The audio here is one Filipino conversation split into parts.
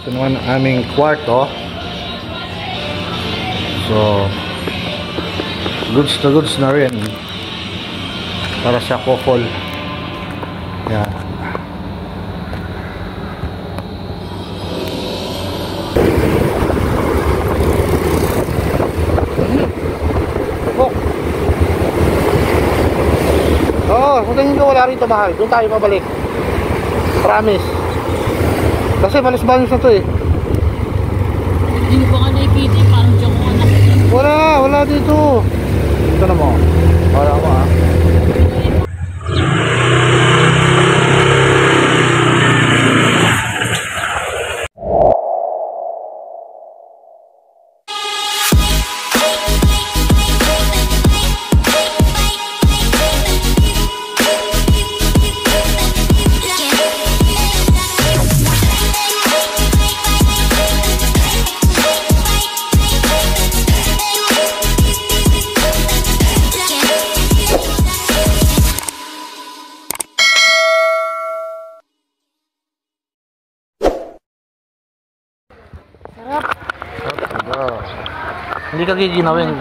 Ito naman ang aming kwarto. So, goods na rin para sa couple. Yan. Kung tingin ko wala rito mahal, doon tayo pabalik. Promise. Kasi balis-balis na to eh. Hindi ko pa nga nakikita eh, parang dyan ko anak. Wala dito. Ito na mo. Wala mo ah. Hindi ka giginawin.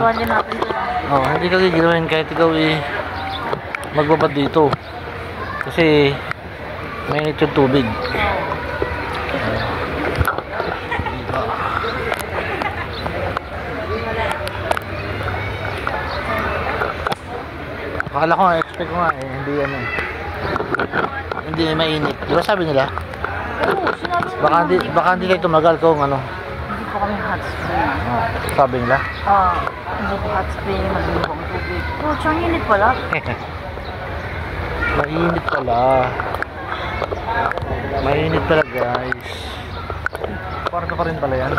Hindi ka giginawin kahit ikaw magbabad dito. Kasi mainit yung tubig. Akala ko expect ko nga hindi yan hindi mainit. Di ba sabi nila? Oo, sinabi nila. Baka hindi lang tumagal kung ano. Hindi po kami hot spring. Sabi nila? Hindi po hot spring, malimbo ang tubig. Oh, siyang init pala. Mainit pala. Mainit pala guys. Kwarto pa rin pala yan.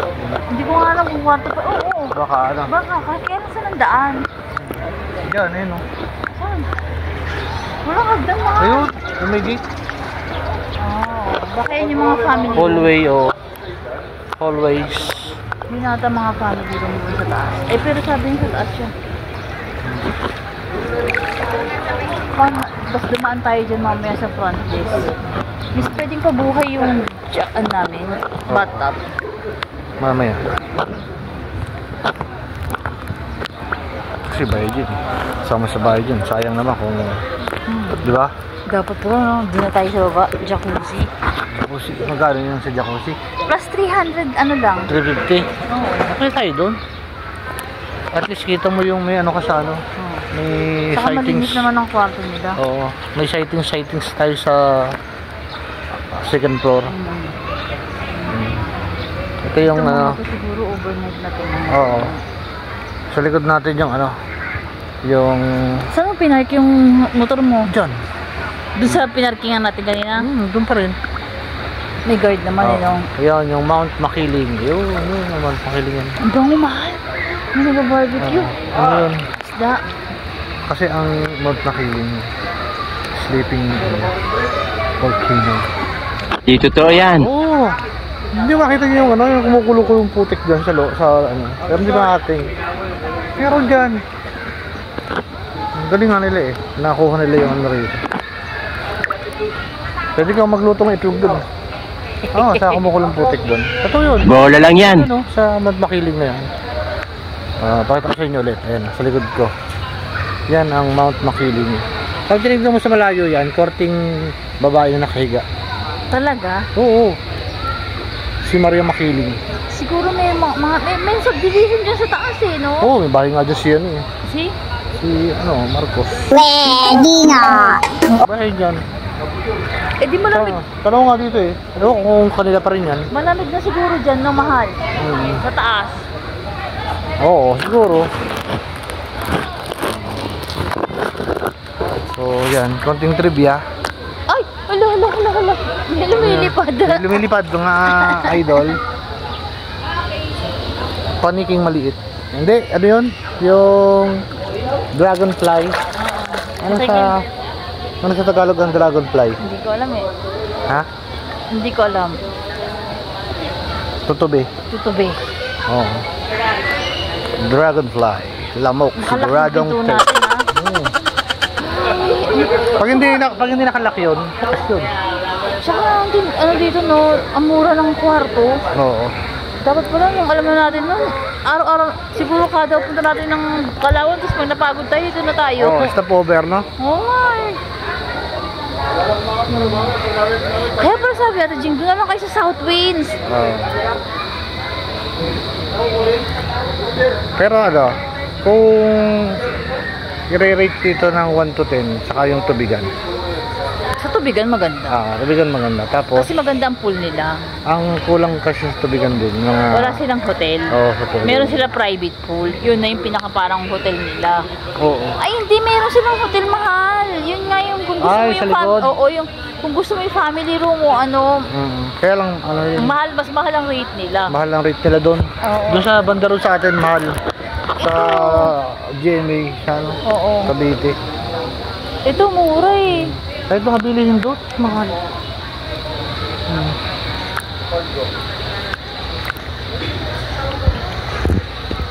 Hindi ko nga alam kung kwarto pa. Oo. Baka ano? Baka, kaya nasa nandaan. Yan, ayun o. Saan? Walang hagdan na. Ayun, may gate. Baka yun yung mga family. Hallway o. Hallways. Hindi nata mga family room doon sa taas. Pero sabi niya sa taas siya. Basta dumaan tayo dyan mamaya sa front desk. Miss, pwedeng pabuhay yung jackan namin. Bathtub. Mamaya. Kasi bayad yun. Sama sa bayad yun. Sayang naman kung... Di ba? Dapat po, no? Doon na tayo sa baba. Jacuzzi. Jacuzzi. Magkano yun sa jacuzzi? Plus 300, ano lang. 350? Oo. Okay tayo doon. At least kita mo yung may ano ka sa ano. May saka sightings. malinis naman ang kwarto nila. Oo. May sightings tayo sa second floor. Ito yung ano. Siguro overnight na ito. Oo. Sa likod natin yung ano. Yung... Saan mo pinark yung motor mo? Diyan. Doon sa pinarkingan natin kanina? Doon pa rin. May guard naman yun. Yan, yung Mount Makiling. Yung Mount Makiling yan. Ang bango, mahal. May nag-barbecue. Ano yun? Isda. Kasi ang Mount Makiling, sleeping volcano. Di totoo yan. Oo. Hindi makita niyo yung ano, yung kumukulo ko yung putik dyan sa ano. Pero hindi ba ating? Meron dyan. Ang galing nga nila eh. Nakuha nila yung ano rito. Pwede ka magluto ng itlog dun. Oo, sa kumukulong putik dun. Totoo yun. Bola lang yan. Ano, sa Mount Makiling na yan. Pakita ko sa inyo ulit. Ayan, sa likod ko. Yan ang Mount Makiling. Pag tinignan mo sa malayo yan, korting babae na nakahiga. Talaga? Oo. Si Maria Makiling. Siguro may may subdivision dyan sa taas eh, no? Oo, may bahay nga dyan siya eh. Si Marcos. Pwede na! Bahay dyan. Eh di malamig. Tanong nga dito eh. Ano kung kanila pa rin yan? Malamig na siguro dyan, no, mahal? Sa taas. Oo, siguro. So, yan. Konting trivia. Ay! Hala. May lumilipad. May lumilipad mga idol. Paniking maliit. Hindi, ano yun? Yung dragonfly. Ano sa Tagalog ang dragonfly? Hindi ko alam eh. Ha? Hindi ko alam. Tutubi. Oo. Dragonfly. Lamok. Siguradong natin, ha? Pag hindi nakalaki yun, takas yun. Tsaka ano dito no, ang mura ng kwarto. Oo. Dapat pala yung alam na natin nun, araw-araw, siguro kada punta natin ng Kalawang, tapos pag napagod tayo, dito na tayo. Oo, stopover, no? Oo nga eh. Kaya pala sabi natin, Jing, doon naman kayo sa South Winds. Oo. Pero ano, kung i-rate dito ng 1 to 10, saka yung tubigan. Sa Tubigan maganda. Tubigan maganda. Tapos, Kasi maganda ang pool nila. ang kulang kasi sa tubigan din, mga... Wala silang hotel. Oo, hotel. Meron sila private pool. Yun na yung pinaka parang hotel nila. Oo. Ay, hindi. Meron silang hotel mahal. Yun nga yung kung gusto Ay, mo sa yung likod? Oo, yung kung gusto mo yung family room o ano, Kaya lang, ano yun, mahal, mas mahal ang rate nila. mahal ang rate nila doon. Oo. Doon sa banda road sa atin, mahal. Sa GMA, sa ano, Oo. Cavite. Ito, mura eh. Kahit mga bilihin doon, mahal.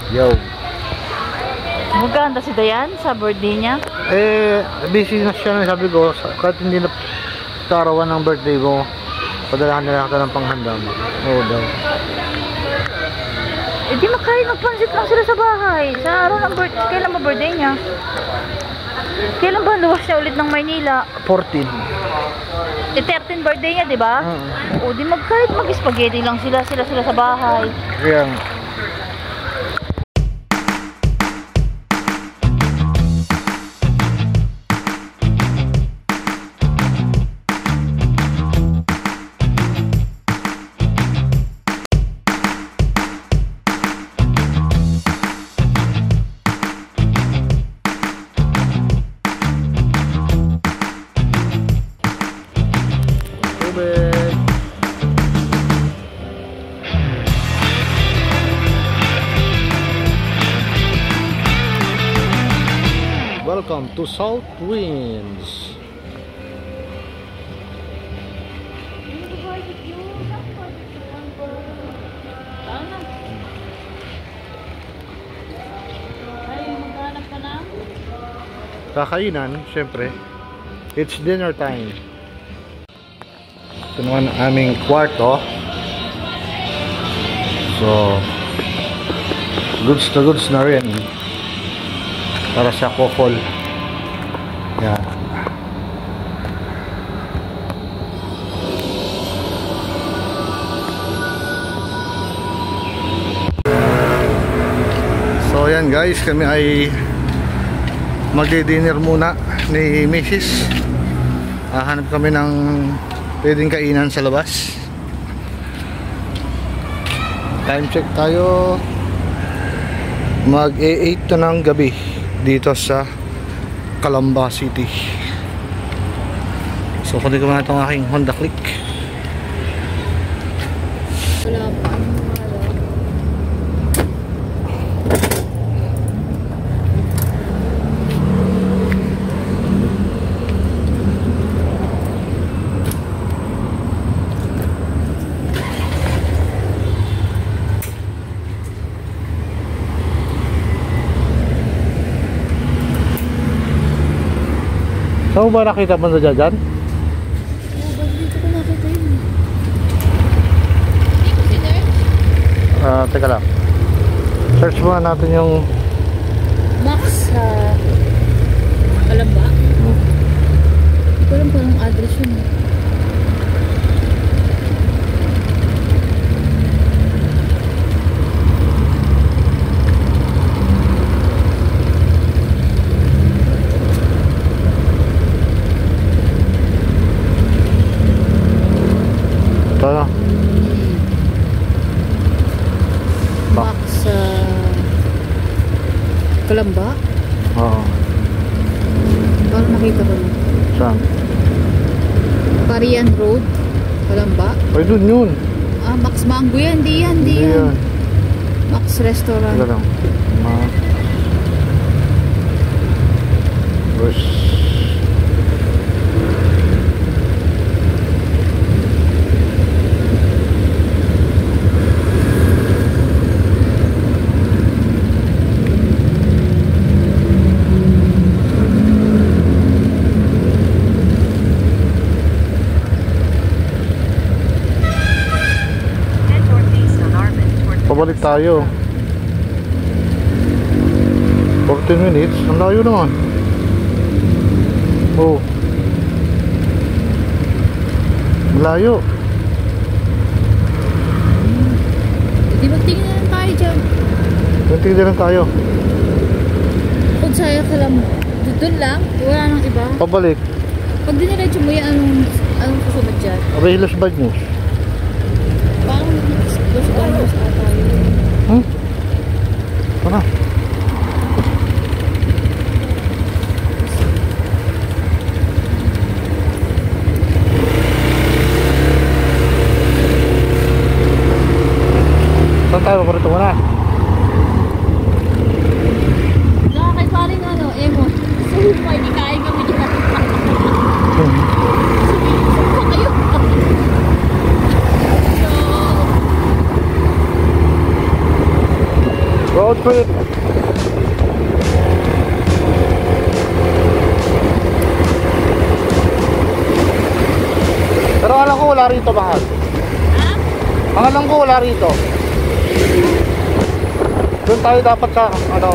Yo. Maganda si Dayan sa birthday niya. Busy na siya, sabi ko, kahit hindi na karawan ng birthday ko, padalahan nila ako ng panghanda mo. Oo daw. Eh di magpansit lang sila sa bahay. Sa araw ng birthday, kailan ba birthday niya? Kailan ba luwas siya ulit ng Maynila? 14. 13 birthday niya, di ba? O di kahit mag-spaghetti lang sila sa bahay. Kaya, tubig. Welcome to South Winds. Kakainan, syempre. It's dinner time. Ito naman ang aming kwarto. So, goods na rin. Para sa couple. Yan. So yan guys, kami ay magdi-dinner muna ni Mrs. Hanap kami ng pwedeng kainan sa labas. Time check tayo. Mag-8 to ng gabi dito sa Calamba City. So kunin ko muna itong aking Honda Click. Wala pa. Saan mo ba nakita mo na dyan? Dito ko nakita yun. Teka lang. Search muna natin yung Max sa Kalamba. Hindi ko alam kung anong address yun. ito na. Max sa Kalamba? Oo. Parang nakita ko na. Saan? Parian Road, Kalamba. Ay, dun yun. Max Mango yan. Hindi yan. Max Restaurant. Teka lang. Bus. Pabalik tayo. 14 minutes. Ang layo naman. Oh. Ang layo. Hindi magtingin na lang tayo dyan. Tingin din lang tayo. Kung saya ka lang, doon lang, wala nang iba. Pabalik. Pag diniretso mo yan, anong kasunod dyan? Abelos bad news. Parang gusto ko na tayo. Tara. Saan tayo? Parito mo na. Nakakay pa rin Emo. Sabi mo, hindi kain kami dyan. Sabi kayo. Road trip. Pero alam ko wala rito, mahal. Ang alam ko wala rito. Doon tayo dapat sa ano.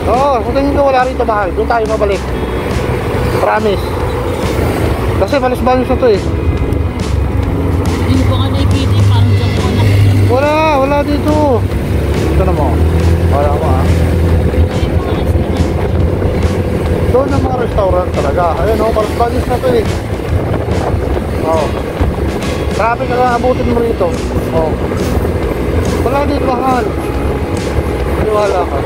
Oo, kung tingin ko wala rito, mahal. Doon tayo mabalik. Promise. Kasi balis-balis na to eh. Hindi ko nga nakikita yung parang dyan ko nakikita. Wala dito. Ito na mo. Wala mo ah. Doon ang mga restaurant talaga. Ayun oh, balis-balis na to eh. Oo. Grabe ka lang abutin mo rito. Oo. Wala dito, mahal. Wala ka.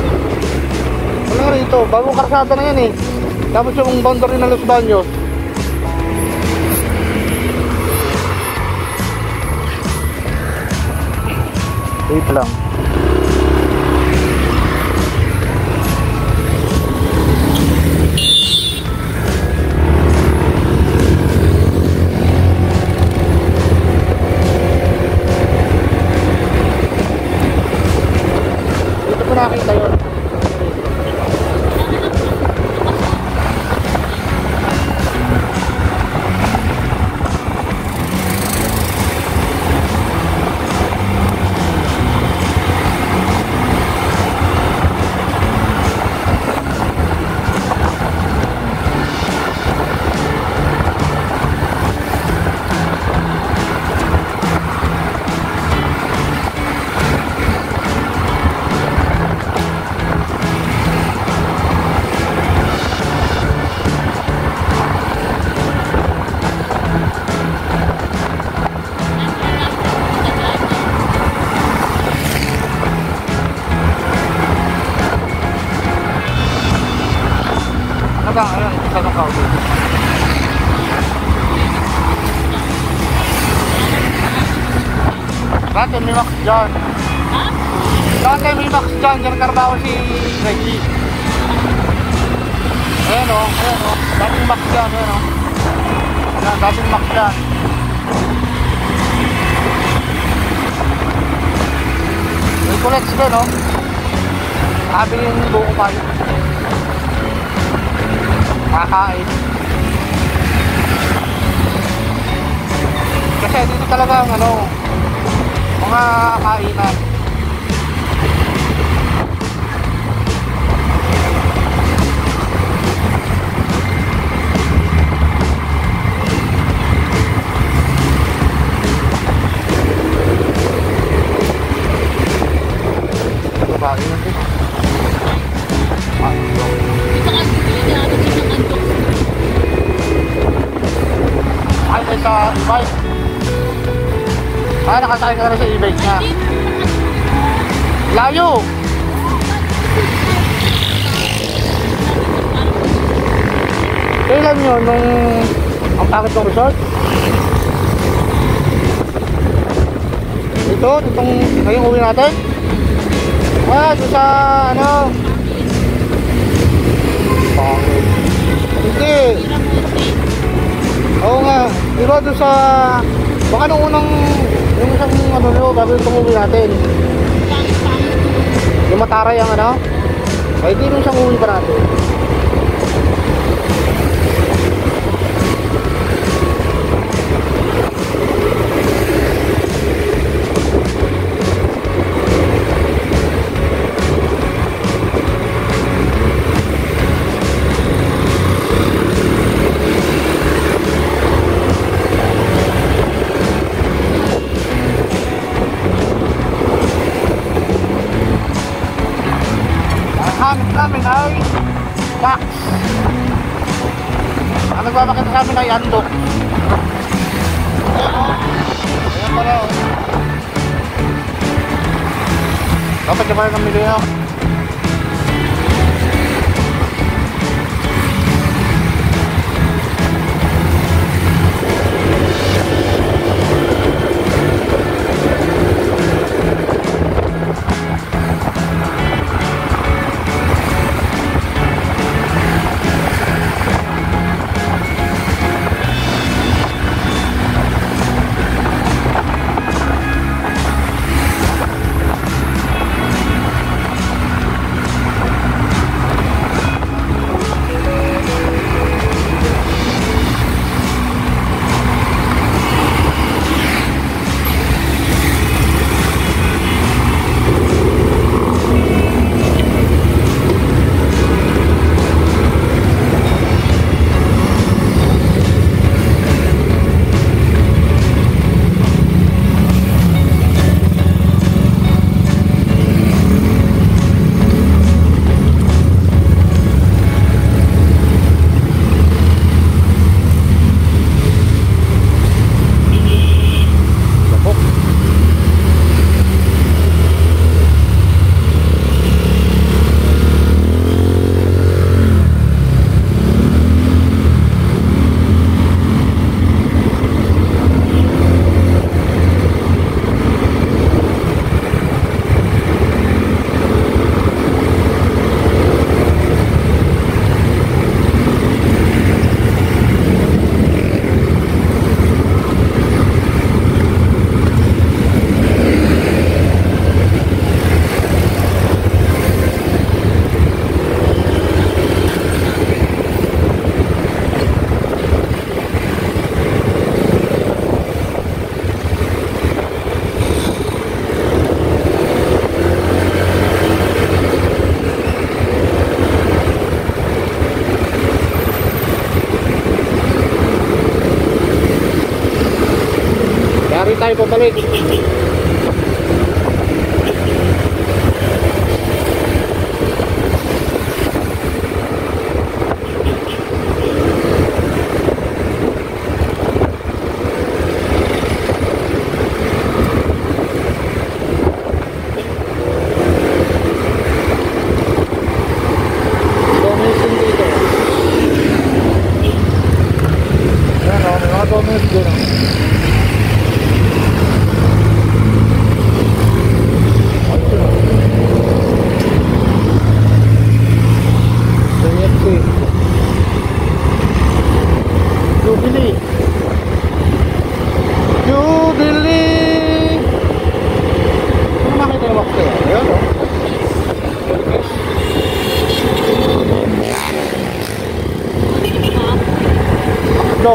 Wala rito. Bagong karsada na yan eh. Tapos yung boundary ng Los Baños. Wait lang. Dito ko nakita yun. Ayan, isa ng kaulo. Dati may Max dyan. Ha? Dati may Max dyan. Diyan karbaho si Reggie. Ayan o, ayan o. Dati may Max dyan, ayan o. Ayan, dati may Max dyan. May collect din o. Nakabili yung buko pa yun. Kakain. Kasi dito talaga ano, mga kainan. Babae na din. Ay, may sa e-bike. Nakasakay ka na sa e-bike niya. Layo! Kailan yun? Nung ang pangit ng resort? Ito? Itong ngayong uwi natin? Doon sa ano? Pangit. Hindi. Oo nga. Diba doon sa baka nung unang yung isang ano nyo gagawin itong uwi natin. Yung mataray ang ano. Ay di nung isang uwi pa natin. Max. Ang nagpapakita sa amin ay handok. Ayan o. Ayan pala o. Dapat ka pa rin namili o. Dari tayo pabalik. Donation dito. Ayan o, may mga donation dito. Jubilee. Jubilee. Ano makita yung wakto yan? Ayan o. No.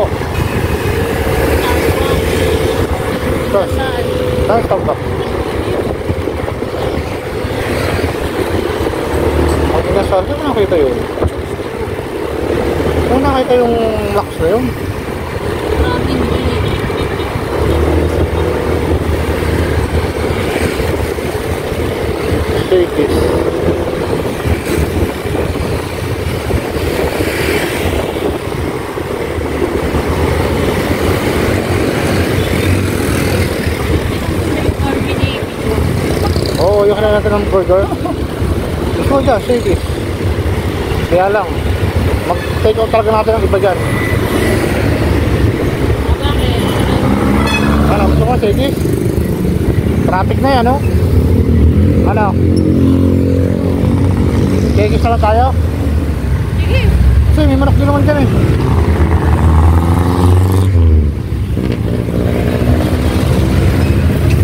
Saan stop ba? Ang pinasal, saan nakita yun? Saan nakita yung locks na yun? Shakey's. Oo, yung kailangan natin ng burger. Gusto ko dyan, Shakey's. Kaya lang, mag-take out talaga natin ang iba dyan. Ano, gusto mo, Shakey's? Traffic na yan, no? Ano? Shakey's na lang tayo? Sige. Kasi may manok din naman dyan eh.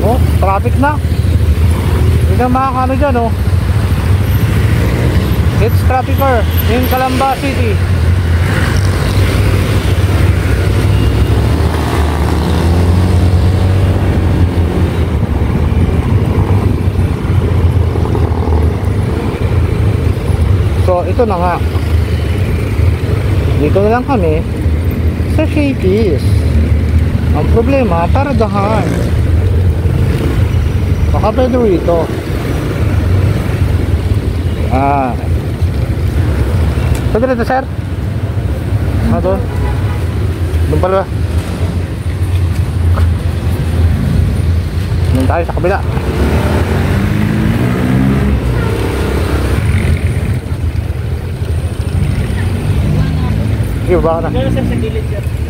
Oh, traffic na. Hindi na makakano dyan, oh. It's trafficker in Calamba City. So, ito na nga. Dito na lang kami sa Shakey's. Ang problema, paradahan. Baka pwede rito. Pwede dito, sir? Doon. Doon pala. Doon tayo sa kabila. Sige, baba ka na. Pero sir, sa gilid sir.